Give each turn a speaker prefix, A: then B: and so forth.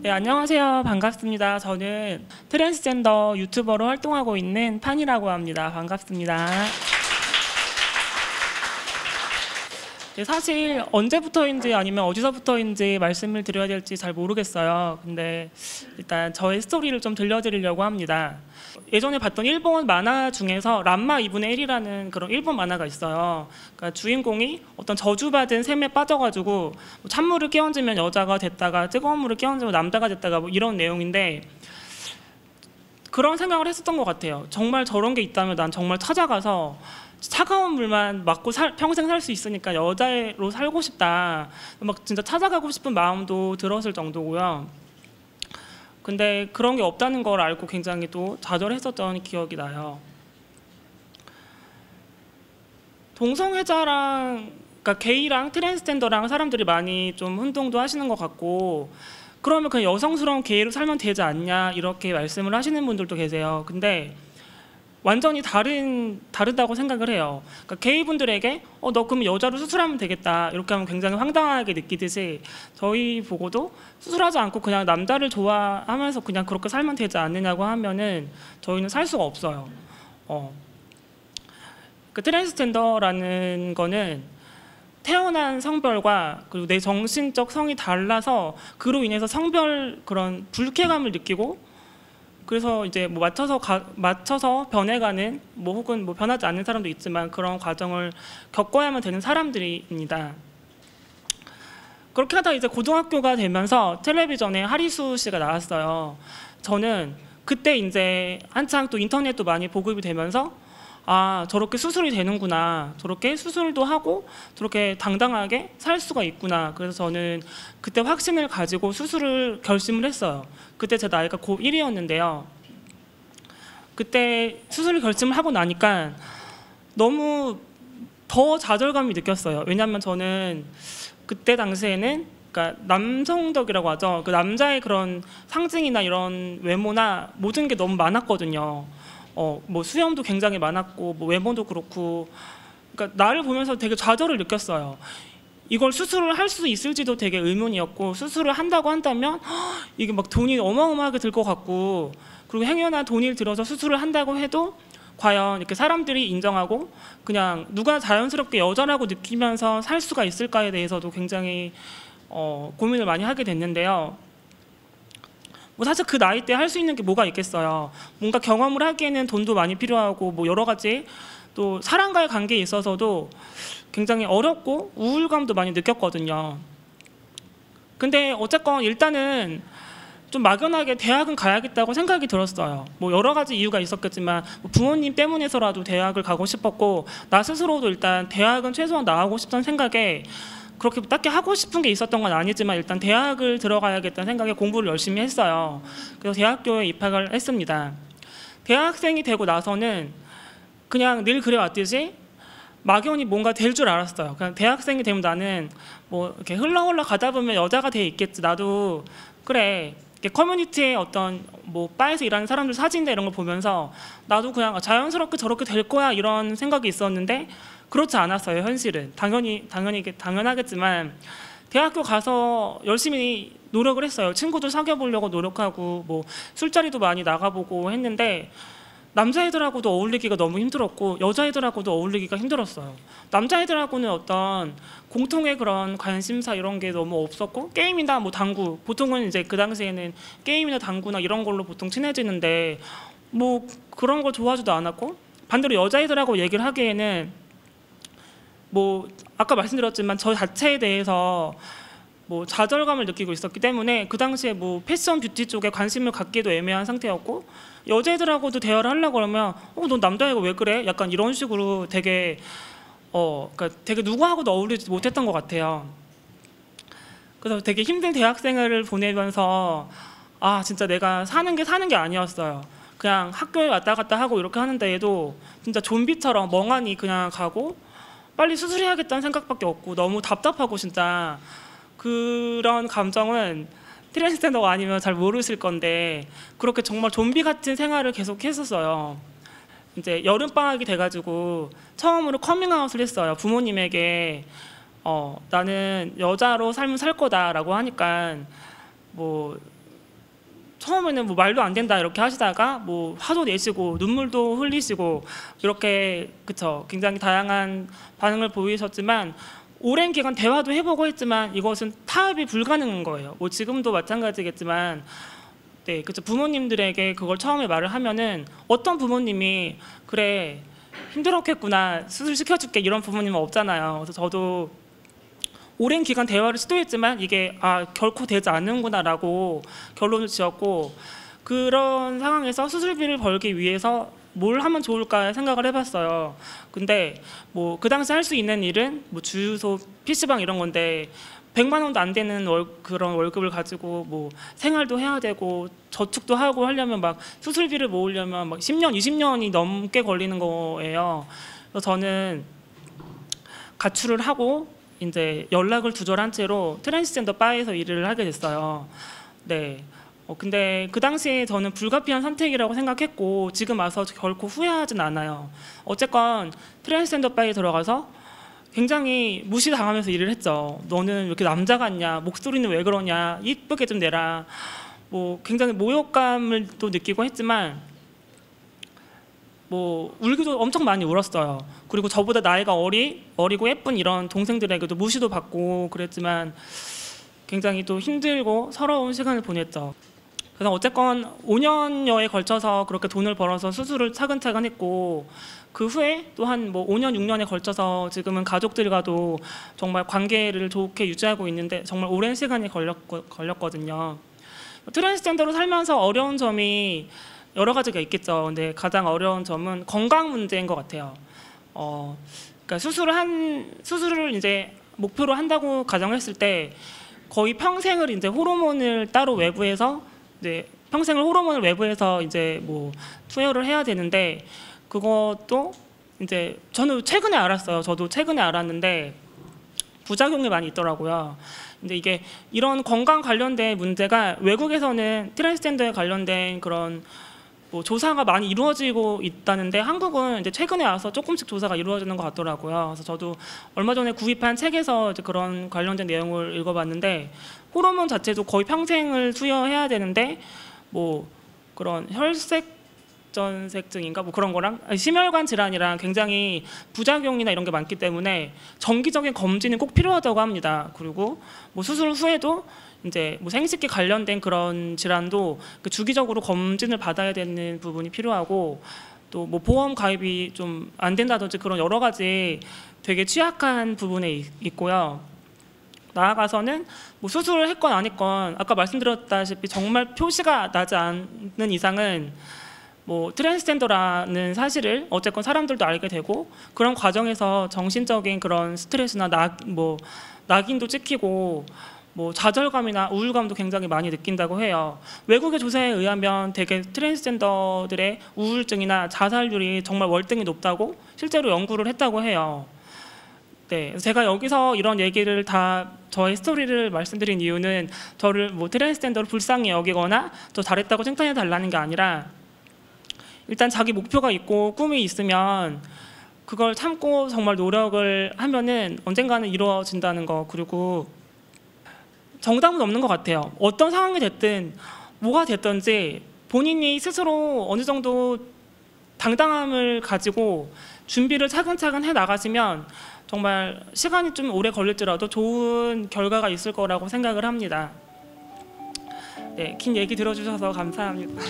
A: 네, 안녕하세요. 반갑습니다. 저는 트랜스젠더 유튜버로 활동하고 있는 판이라고 합니다. 반갑습니다. 네, 사실 언제부터인지 아니면 어디서부터인지 말씀을 드려야 될지 잘 모르겠어요. 근데 일단 저의 스토리를 좀 들려드리려고 합니다. 예전에 봤던 일본 만화 중에서 람마 2분의 1이라는 그런 일본 만화가 있어요. 그러니까 주인공이 어떤 저주받은 샘에 빠져가지고 찬물을 끼얹으면 여자가 됐다가 뜨거운 물을 끼얹으면 남자가 됐다가 뭐 이런 내용인데, 그런 생각을 했었던 것 같아요. 정말 저런 게 있다면 난 정말 찾아가서 차가운 물만 맞고 평생 살 수 있으니까 여자로 살고 싶다, 막 진짜 찾아가고 싶은 마음도 들었을 정도고요. 근데 그런 게 없다는 걸 알고 굉장히 또 좌절했었던 기억이 나요. 동성애자랑, 그러니까 게이랑 트랜스젠더랑 사람들이 많이 좀 혼동도 하시는 것 같고, 그러면 그냥 여성스러운 게이로 살면 되지 않냐 이렇게 말씀을 하시는 분들도 계세요. 근데 완전히 다르다고 생각을 해요. 그러니까 게이분들에게 너 그럼 여자로 수술하면 되겠다 이렇게 하면 굉장히 황당하게 느끼듯이, 저희 보고도 수술하지 않고 그냥 남자를 좋아하면서 그냥 그렇게 살면 되지 않느냐고 하면은 저희는 살 수가 없어요. 그 트랜스젠더라는 거는 태어난 성별과 그리고 내 정신적 성이 달라서 그로 인해서 성별 그런 불쾌감을 느끼고, 그래서 이제 뭐 맞춰서 변해가는, 뭐 혹은 뭐 변하지 않는 사람도 있지만 그런 과정을 겪어야만 되는 사람들입니다. 그렇게 하다 이제 고등학교가 되면서 텔레비전에 하리수 씨가 나왔어요. 저는 그때 이제 한창 또 인터넷도 많이 보급이 되면서 저렇게 수술이 되는구나, 저렇게 수술도 하고 저렇게 당당하게 살 수가 있구나. 그래서 저는 그때 확신을 가지고 수술을 결심을 했어요. 그때 제 나이가 고1이었는데요. 그때 수술을 결심을 하고 나니까 너무 더 좌절감이 느꼈어요. 왜냐하면 저는 그때 당시에는, 그러니까 남성덕이라고 하죠. 그 남자의 그런 상징이나 이런 외모나 모든 게 너무 많았거든요. 뭐 수염도 굉장히 많았고, 뭐 외모도 그렇고, 그러니까 나를 보면서 되게 좌절을 느꼈어요. 이걸 수술을 할 수 있을지도 되게 의문이었고, 수술을 한다고 한다면 이게 막 돈이 어마어마하게 들 것 같고, 그리고 행여나 돈을 들어서 수술을 한다고 해도 과연 이렇게 사람들이 인정하고 그냥 누가 자연스럽게 여자라고 느끼면서 살 수가 있을까에 대해서도 굉장히 고민을 많이 하게 됐는데요. 뭐 사실 그 나이 때 할 수 있는 게 뭐가 있겠어요. 뭔가 경험을 하기에는 돈도 많이 필요하고, 뭐 여러 가지 또 사람과의 관계에 있어서도 굉장히 어렵고 우울감도 많이 느꼈거든요. 근데 어쨌건 일단은 좀 막연하게 대학은 가야겠다고 생각이 들었어요. 뭐 여러 가지 이유가 있었겠지만 부모님 때문에서라도 대학을 가고 싶었고, 나 스스로도 일단 대학은 최소한 나가고 싶다는 생각에, 그렇게 딱히 하고 싶은 게 있었던 건 아니지만 일단 대학을 들어가야겠다는 생각에 공부를 열심히 했어요. 그래서 대학교에 입학을 했습니다. 대학생이 되고 나서는 그냥 늘 그래왔듯이 막연히 뭔가 될 줄 알았어요. 그냥 대학생이 되면 나는 뭐 이렇게 흘러 가다 보면 여자가 돼 있겠지. 나도 그래. 커뮤니티에 어떤 뭐 바에서 일하는 사람들 사진이나 이런 걸 보면서 나도 그냥 자연스럽게 저렇게 될 거야 이런 생각이 있었는데, 그렇지 않았어요. 현실은 당연하겠지만 대학교 가서 열심히 노력을 했어요. 친구들 사귀어 보려고 노력하고, 뭐 술자리도 많이 나가보고 했는데 남자애들하고도 어울리기가 너무 힘들었고 여자애들하고도 어울리기가 힘들었어요. 남자애들하고는 어떤 공통의 그런 관심사 이런 게 너무 없었고, 게임이나 뭐 당구, 보통은 이제 그 당시에는 게임이나 당구나 이런 걸로 보통 친해지는데 뭐 그런 걸 좋아하지도 않았고, 반대로 여자애들하고 얘기를 하기에는 뭐 아까 말씀드렸지만 저 자체에 대해서 뭐 좌절감을 느끼고 있었기 때문에 그 당시에 뭐 패션 뷰티 쪽에 관심을 갖기도 애매한 상태였고, 여자애들하고도 대화를 하려고 그러면 넌 남자애가 왜 그래? 약간 이런 식으로 되게 그러니까 되게 누구하고도 어울리지 못했던 것 같아요. 그래서 되게 힘든 대학생활을 보내면서 진짜 내가 사는 게 아니었어요. 그냥 학교에 왔다 갔다 하고 이렇게 하는데도 진짜 좀비처럼 멍하니 그냥 가고 빨리 수술해야겠다는 생각밖에 없고 너무 답답하고, 진짜 그런 감정은 트랜스젠더가 아니면 잘 모르실 건데 그렇게 정말 좀비 같은 생활을 계속 했었어요. 이제 여름방학이 돼가지고 처음으로 커밍아웃을 했어요. 부모님에게 나는 여자로 삶을 살 거다라고 하니까 뭐 처음에는 뭐 말도 안 된다 이렇게 하시다가 뭐 화도 내시고 눈물도 흘리시고 이렇게 그쵸 굉장히 다양한 반응을 보이셨지만 오랜 기간 대화도 해보고 했지만 이것은 타협이 불가능한 거예요. 뭐 지금도 마찬가지겠지만 네 그쵸 부모님들에게 그걸 처음에 말을 하면은 어떤 부모님이 그래 힘들었겠구나 수술 시켜줄게 이런 부모님은 없잖아요. 그래서 저도 오랜 기간 대화를 시도했지만 이게 결코 되지 않는구나라고 결론을 지었고 그런 상황에서 수술비를 벌기 위해서 뭘 하면 좋을까 생각을 해봤어요. 근데 뭐 그 당시 할 수 있는 일은 뭐 주유소, PC방 이런 건데 100만 원도 안 되는 그런 월급을 가지고 뭐 생활도 해야 되고 저축도 하고 하려면 막 수술비를 모으려면 막 10년, 20년이 넘게 걸리는 거예요. 그래서 저는 가출을 하고 이제 연락을 두절한 채로 트랜스젠더 바에서 일을 하게 됐어요. 네. 근데 그 당시에 저는 불가피한 선택이라고 생각했고 지금 와서 결코 후회하진 않아요. 어쨌건 트랜스젠더 바에 들어가서 굉장히 무시당하면서 일을 했죠. 너는 왜 이렇게 남자 같냐? 목소리는 왜 그러냐? 이쁘게 좀 내라. 뭐 굉장히 모욕감을 또 느끼고 했지만 뭐 울기도 엄청 많이 울었어요. 그리고 저보다 나이가 어리고 예쁜 이런 동생들에게도 무시도 받고 그랬지만 굉장히 또 힘들고 서러운 시간을 보냈죠. 그래서 어쨌건 5년여에 걸쳐서 그렇게 돈을 벌어서 수술을 차근차근 했고 그 후에 또 한 뭐 5년, 6년에 걸쳐서 지금은 가족들과도 정말 관계를 좋게 유지하고 있는데 정말 오랜 시간이 걸렸거든요. 트랜스젠더로 살면서 어려운 점이 여러 가지가 있겠죠. 근데 가장 어려운 점은 건강 문제인 것 같아요. 그러니까 수술을 이제 목표로 한다고 가정했을 때 거의 평생을 이제 호르몬을 따로 외부해서 이제 평생을 호르몬을 외부해서 이제 뭐 투여를 해야 되는데 그것도 이제 저는 최근에 알았어요. 저도 최근에 알았는데 부작용이 많이 있더라고요. 근데 이게 이런 건강 관련된 문제가 외국에서는 트랜스젠더에 관련된 그런 뭐 조사가 많이 이루어지고 있다는데 한국은 이제 최근에 와서 조금씩 조사가 이루어지는 것 같더라고요. 그래서 저도 얼마 전에 구입한 책에서 이제 그런 관련된 내용을 읽어봤는데 호르몬 자체도 거의 평생을 투여해야 되는데 뭐 그런 혈색전색증인가 뭐 그런 거랑 심혈관 질환이랑 굉장히 부작용이나 이런 게 많기 때문에 정기적인 검진이 꼭 필요하다고 합니다. 그리고 뭐 수술 후에도 이제 뭐 생식기 관련된 그런 질환도 그 주기적으로 검진을 받아야 되는 부분이 필요하고 또 뭐 보험 가입이 좀 안 된다든지 그런 여러 가지 되게 취약한 부분에 있고요. 나아가서는 뭐 수술을 했건 안 했건 아까 말씀드렸다시피 정말 표시가 나지 않는 이상은 뭐 트랜스젠더라는 사실을 어쨌건 사람들도 알게 되고 그런 과정에서 정신적인 그런 스트레스나 낙인도 찍히고 뭐 좌절감이나 우울감도 굉장히 많이 느낀다고 해요. 외국의 조사에 의하면 되게 트랜스젠더들의 우울증이나 자살률이 정말 월등히 높다고 실제로 연구를 했다고 해요. 네, 제가 여기서 이런 얘기를 다 저의 스토리를 말씀드린 이유는 저를 뭐 트랜스젠더로 불쌍히 여기거나 저 잘했다고 칭찬해 달라는 게 아니라 일단 자기 목표가 있고 꿈이 있으면 그걸 참고 정말 노력을 하면은 언젠가는 이루어진다는 거. 그리고 정답은 없는 것 같아요. 어떤 상황이 됐든 뭐가 됐든지 본인이 스스로 어느 정도 당당함을 가지고 준비를 차근차근 해 나가시면 정말 시간이 좀 오래 걸릴지라도 좋은 결과가 있을 거라고 생각을 합니다. 네, 긴 얘기 들어주셔서 감사합니다.